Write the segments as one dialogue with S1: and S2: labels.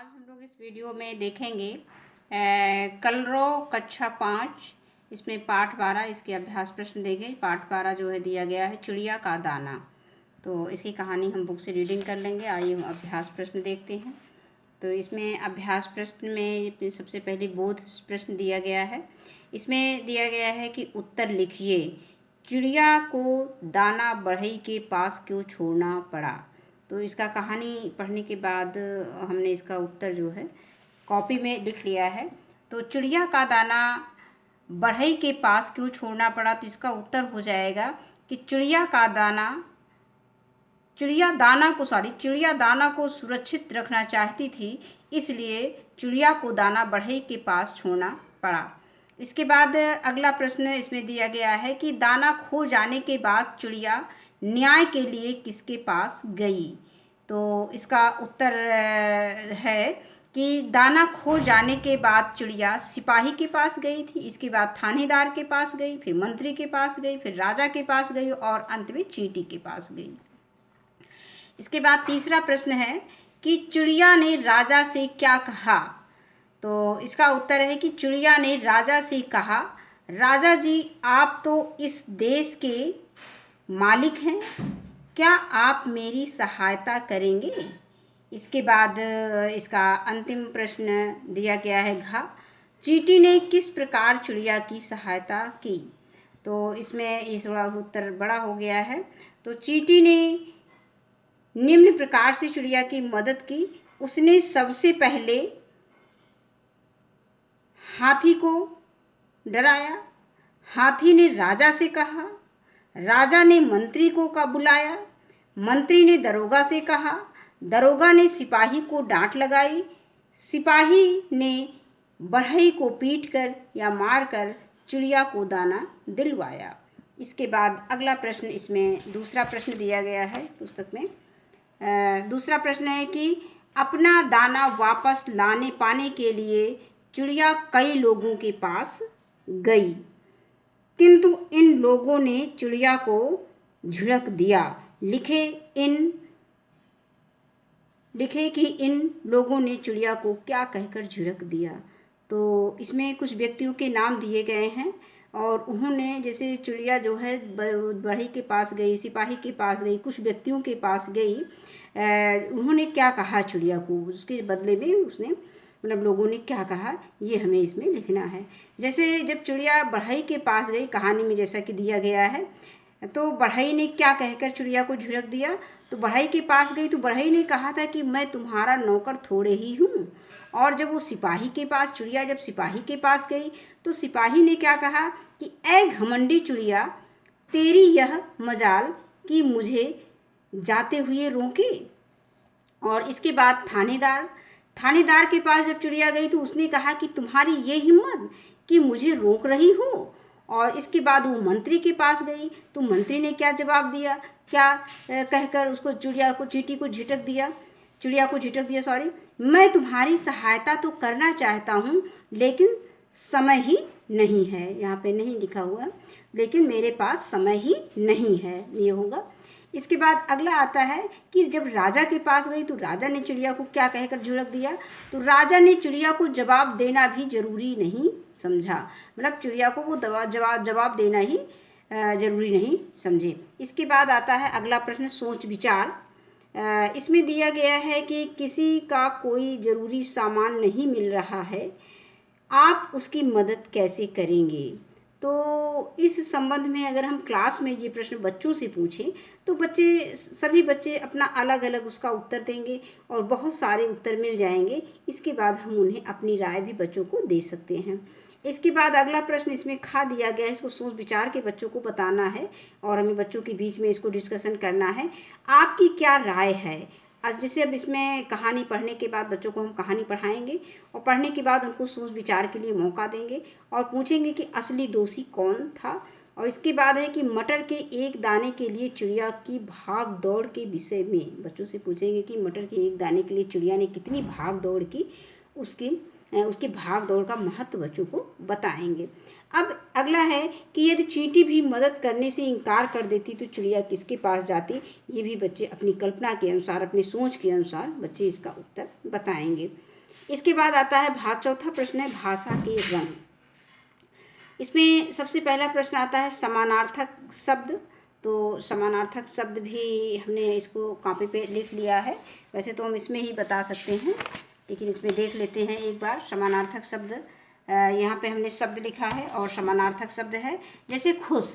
S1: आज हम लोग इस वीडियो में देखेंगे कलरो कक्षा 5 इसमें पाठ 12 इसके अभ्यास प्रश्न देंगे। पाठ 12 जो है दिया गया है चिड़िया का दाना। तो इसी कहानी हम बुक से रीडिंग कर लेंगे। आइए हम अभ्यास प्रश्न देखते हैं। तो इसमें अभ्यास प्रश्न में सबसे पहले बोध प्रश्न दिया गया है। इसमें दिया गया है कि उत्तर लिखिए, चिड़िया को दाना बढ़ई के पास क्यों छोड़ना पड़ा। तो इसका कहानी पढ़ने के बाद हमने इसका उत्तर जो है कॉपी में लिख लिया है। तो चिड़िया का दाना बढ़ई के पास क्यों छोड़ना पड़ा, तो इसका उत्तर हो जाएगा कि चिड़िया दाना को सुरक्षित रखना चाहती थी, इसलिए चिड़िया को दाना बढ़ई के पास छोड़ना पड़ा। इसके बाद अगला प्रश्न इसमें दिया गया है कि दाना खो जाने के बाद चिड़िया न्याय के लिए किसके पास गई। तो इसका उत्तर है कि दाना खो जाने के बाद चिड़िया सिपाही के पास गई थी, इसके बाद थानेदार के पास गई, फिर मंत्री के पास गई, फिर राजा के पास गई और अंत में चींटी के पास गई। इसके बाद तीसरा प्रश्न है कि चिड़िया ने राजा से क्या कहा। तो इसका उत्तर है कि चिड़िया ने राजा से कहा, राजा जी आप तो इस देश के मालिक हैं, क्या आप मेरी सहायता करेंगे। इसके बाद इसका अंतिम प्रश्न दिया गया है घ, चींटी ने किस प्रकार चिड़िया की सहायता की। तो इसमें इस थोड़ा उत्तर बड़ा हो गया है। तो चींटी ने निम्न प्रकार से चिड़िया की मदद की। उसने सबसे पहले हाथी को डराया, हाथी ने राजा से कहा, राजा ने मंत्री को बुलाया, मंत्री ने दरोगा से कहा, दरोगा ने सिपाही को डांट लगाई, सिपाही ने बढ़ई को पीटकर या मारकर चिड़िया को दाना दिलवाया। इसके बाद अगला प्रश्न, इसमें दूसरा प्रश्न दिया गया है पुस्तक में। दूसरा प्रश्न है कि अपना दाना वापस लाने पाने के लिए चिड़िया कई लोगों के पास गई, किंतु इन लोगों ने चिड़िया को झिड़क दिया। लिखे कि इन लोगों ने चिड़िया को क्या कहकर झिड़क दिया। तो इसमें कुछ व्यक्तियों के नाम दिए गए हैं और उन्होंने, जैसे चिड़िया जो है बढ़ई के पास गई, सिपाही के पास गई, कुछ व्यक्तियों के पास गई, उन्होंने क्या कहा चिड़िया को, उसके बदले में उसने मतलब लोगों ने क्या कहा, ये हमें इसमें लिखना है। जैसे जब चिड़िया बढ़ई के पास गई, कहानी में जैसा कि दिया गया है, तो बढ़ई ने क्या कहकर चिड़िया को झिड़क दिया। तो बढ़ई के पास गई तो बढ़ई ने कहा था कि मैं तुम्हारा नौकर थोड़े ही हूँ। और जब वो सिपाही के पास, चिड़िया जब सिपाही के पास गई तो सिपाही ने क्या कहा कि ऐ घमंडी चिड़िया, तेरी यह मजाल कि मुझे जाते हुए रोके। और इसके बाद थानेदार के पास जब चिड़िया गई तो उसने कहा कि तुम्हारी ये हिम्मत कि मुझे रोक रही हो। और इसके बाद वो मंत्री के पास गई तो मंत्री ने क्या जवाब दिया, क्या कहकर उसको चींटी को झिटक दिया, मैं तुम्हारी सहायता तो करना चाहता हूँ लेकिन समय ही नहीं है। यहाँ पे नहीं लिखा हुआ, लेकिन मेरे पास समय ही नहीं है, ये होगा। इसके बाद अगला आता है कि जब राजा के पास गई तो राजा ने चिड़िया को क्या कहकर झिड़क दिया। तो राजा ने चिड़िया को जवाब देना भी जरूरी नहीं समझा, मतलब चिड़िया को वो जवाब देना ही जरूरी नहीं समझे। इसके बाद आता है अगला प्रश्न, सोच विचार। इसमें दिया गया है कि किसी का कोई ज़रूरी सामान नहीं मिल रहा है, आप उसकी मदद कैसे करेंगे। तो इस संबंध में अगर हम क्लास में ये प्रश्न बच्चों से पूछें तो सभी बच्चे अपना अलग अलग उसका उत्तर देंगे और बहुत सारे उत्तर मिल जाएंगे। इसके बाद हम उन्हें अपनी राय भी बच्चों को दे सकते हैं। इसके बाद अगला प्रश्न इसमें खा दिया गया है, इसको सोच विचार के बच्चों को बताना है और हमें बच्चों के बीच में इसको डिस्कशन करना है। आपकी क्या राय है। आज जैसे अब इसमें कहानी पढ़ने के बाद बच्चों को हम कहानी पढ़ाएंगे और पढ़ने के बाद उनको सोच विचार के लिए मौका देंगे और पूछेंगे कि असली दोषी कौन था। और इसके बाद है कि मटर के एक दाने के लिए चिड़िया की भाग दौड़ के विषय में बच्चों से पूछेंगे कि मटर के एक दाने के लिए चिड़िया ने कितनी भाग दौड़ की, उसके भाग दौड़ का महत्व बच्चों को बताएंगे। अब अगला है कि यदि चींटी भी मदद करने से इनकार कर देती तो चिड़िया किसके पास जाती। ये भी बच्चे अपनी कल्पना के अनुसार, अपनी सोच के अनुसार बच्चे इसका उत्तर बताएंगे। इसके बाद आता है चौथा प्रश्न है भाषा के रंग। इसमें सबसे पहला प्रश्न आता है समानार्थक शब्द। तो समानार्थक शब्द भी हमने इसको कॉपी पे लिख लिया है। वैसे तो हम इसमें ही बता सकते हैं, लेकिन इसमें देख लेते हैं एक बार। समानार्थक शब्द यहाँ पे हमने शब्द लिखा है और समानार्थक शब्द है। जैसे खुश,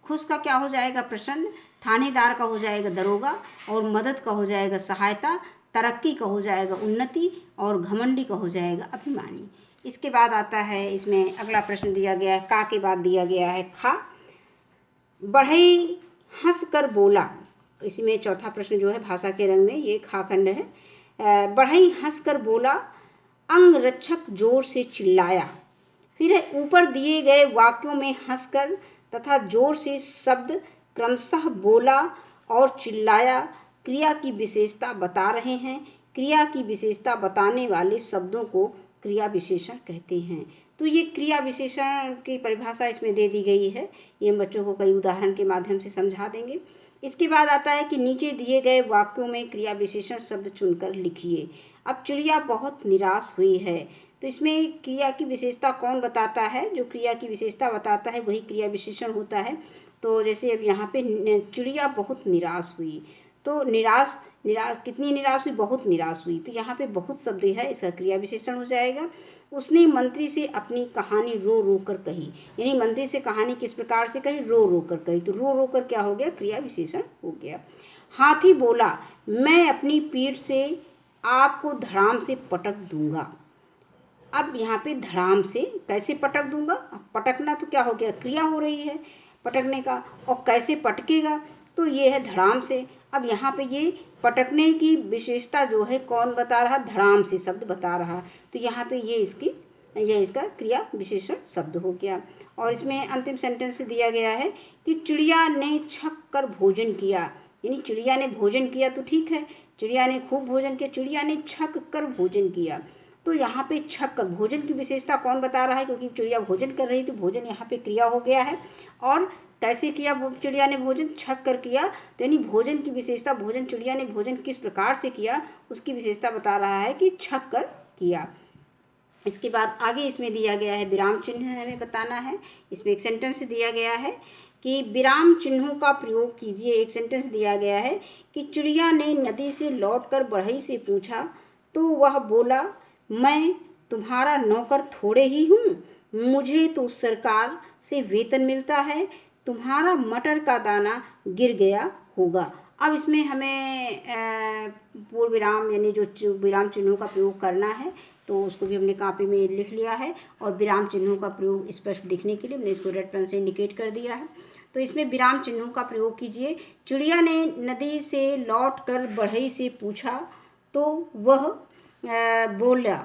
S1: खुश का क्या हो जाएगा? प्रसन्न। थानेदार का हो जाएगा दरोगा, और मदद का हो जाएगा सहायता, तरक्की का हो जाएगा उन्नति, और घमंडी का हो जाएगा अभिमानी। इसके बाद आता है, इसमें अगला प्रश्न दिया गया है, का के बाद दिया गया है खा। बढ़ई हंस कर बोला। इसमें चौथा प्रश्न जो है भाषा के रंग में, ये खा खंड है। बढ़ई हंस कर बोला, अंगरक्षक जोर से चिल्लाया। फिर है ऊपर दिए गए वाक्यों में हंसकर तथा जोर से शब्द क्रमशः बोला और चिल्लाया क्रिया की विशेषता बता रहे हैं। क्रिया की विशेषता बताने वाले शब्दों को क्रिया विशेषण कहते हैं। तो ये क्रिया विशेषण की परिभाषा इसमें दे दी गई है। ये हम बच्चों को कई उदाहरण के माध्यम से समझा देंगे। इसके बाद आता है कि नीचे दिए गए वाक्यों में क्रिया विशेषण शब्द चुनकर लिखिए। अब चिड़िया बहुत निराश हुई है, तो इसमें क्रिया की विशेषता कौन बताता है? जो क्रिया की विशेषता बताता है वही क्रिया विशेषण होता है। तो जैसे अब यहाँ पे चिड़िया बहुत निराश हुई, तो निराश कितनी निराश हुई? बहुत निराश हुई। तो यहाँ पे बहुत शब्द है, इसका क्रिया विशेषण हो जाएगा। उसने मंत्री से अपनी कहानी रो रो कर कही, यानी मंत्री से कहानी किस प्रकार से कही? रो रो कर कही। तो रो रो कर क्या हो गया? क्रिया विशेषण हो गया। हाथी बोला, मैं अपनी पीठ से आपको धड़ाम से पटक दूंगा। अब यहाँ पे धड़ाम से कैसे पटक दूंगा? अब पटकना तो क्या हो गया? क्रिया हो रही है पटकने का। और कैसे पटकेगा? तो ये है धड़ाम से। अब यहाँ पे ये पटकने की विशेषता जो है कौन बता रहा? धड़ाम से शब्द बता रहा। तो यहाँ पे ये इसका क्रिया विशेषण शब्द हो गया। और इसमें अंतिम सेंटेंस दिया गया है कि चिड़िया ने छक कर भोजन किया। यानी चिड़िया ने भोजन किया तो ठीक है, चिड़िया ने खूब भोजन किया, चिड़िया ने छक कर भोजन किया। तो यहाँ पे छक कर भोजन की विशेषता कौन बता रहा है? क्योंकि चिड़िया भोजन कर रही थी, भोजन यहाँ पे क्रिया हो गया है। और कैसे किया चिड़िया ने भोजन? छक कर किया। तो यानी भोजन की विशेषता, भोजन चिड़िया ने भोजन किस प्रकार से किया उसकी विशेषता बता रहा है कि छक कर किया। इसके बाद आगे इसमें दिया गया है विराम चिन्ह हमें बताना है। इसमें एक सेंटेंस दिया गया है कि विराम चिन्हों का प्रयोग कीजिए। एक सेंटेंस दिया गया है कि चिड़िया ने नदी से लौटकर बढ़ई से पूछा तो वह बोला, मैं तुम्हारा नौकर थोड़े ही हूँ, मुझे तो सरकार से वेतन मिलता है, तुम्हारा मटर का दाना गिर गया होगा। अब इसमें हमें पूर्ण विराम यानी जो विराम चिन्हों का प्रयोग करना है, तो उसको भी हमने कॉपी में लिख लिया है। और विराम चिन्हों का प्रयोग स्पष्ट दिखने के लिए हमने इसको रेड पेन से इंडिकेट कर दिया है। तो इसमें विराम चिन्हों का प्रयोग कीजिए। चिड़िया ने नदी से लौटकर बढ़ई से पूछा तो वह बोला।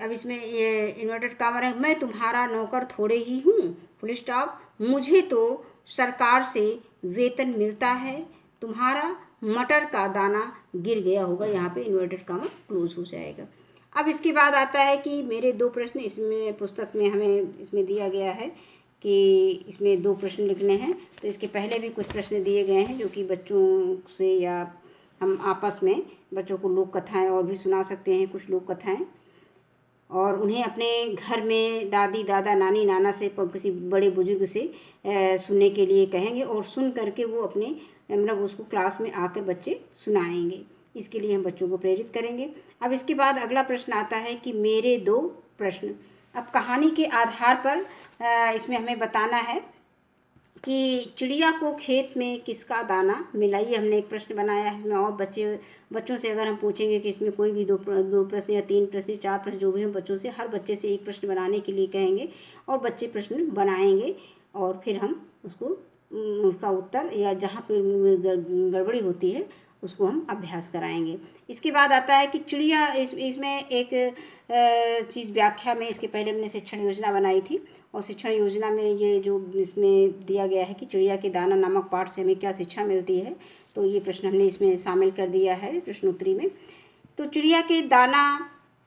S1: अब इसमें ये इन्वर्टेड कॉमा है, मैं तुम्हारा नौकर थोड़े ही हूँ, फुल स्टॉप, मुझे तो सरकार से वेतन मिलता है, तुम्हारा मटर का दाना गिर गया होगा। यहाँ पे इन्वर्टेड कॉमा क्लोज हो जाएगा। अब इसके बाद आता है कि मेरे दो प्रश्न इसमें पुस्तक में हमें इसमें दिया गया है कि इसमें 2 प्रश्न लिखने हैं। तो इसके पहले भी कुछ प्रश्न दिए गए हैं जो कि बच्चों से या हम आपस में बच्चों को लोक कथाएँ और भी सुना सकते हैं, कुछ लोक कथाएँ, और उन्हें अपने घर में दादी दादा नानी नाना से किसी बड़े बुजुर्ग से सुनने के लिए कहेंगे और सुन करके वो अपने मतलब उसको क्लास में आकर बच्चे सुनाएंगे। इसके लिए हम बच्चों को प्रेरित करेंगे। अब इसके बाद अगला प्रश्न आता है कि मेरे 2 प्रश्न। अब कहानी के आधार पर इसमें हमें बताना है कि चिड़िया को खेत में किसका दाना मिला। ये हमने एक प्रश्न बनाया है इसमें। और बच्चों से अगर हम पूछेंगे कि इसमें कोई भी दो प्रश्न या 3 प्रश्न या 4 प्रश्न, जो भी हम बच्चों से हर बच्चे से एक प्रश्न बनाने के लिए कहेंगे और बच्चे प्रश्न बनाएंगे और फिर हम उसका उत्तर या जहाँ पे गड़बड़ी होती है उसको हम अभ्यास कराएंगे। इसके बाद आता है कि चिड़िया इसमें एक चीज़ व्याख्या में, इसके पहले हमने शिक्षण योजना बनाई थी और शिक्षण योजना में ये जो इसमें दिया गया है कि चिड़िया के दाना नामक पाठ से हमें क्या शिक्षा मिलती है, तो ये प्रश्न हमने इसमें शामिल कर दिया है प्रश्नोत्तरी में। तो चिड़िया के दाना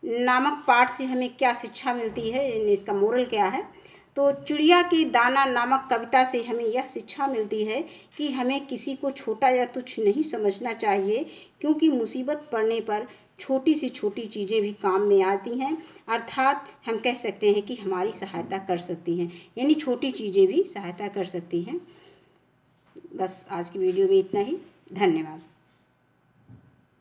S1: नामक पाठ से हमें क्या शिक्षा मिलती है, इसका मोरल क्या है। तो चिड़िया के दाना नामक कविता से हमें यह शिक्षा मिलती है कि हमें किसी को छोटा या तुच्छ नहीं समझना चाहिए, क्योंकि मुसीबत पड़ने पर छोटी से छोटी चीज़ें भी काम में आती हैं, अर्थात हम कह सकते हैं कि हमारी सहायता कर सकती हैं, यानी छोटी चीज़ें भी सहायता कर सकती हैं। बस आज की वीडियो में इतना ही। धन्यवाद।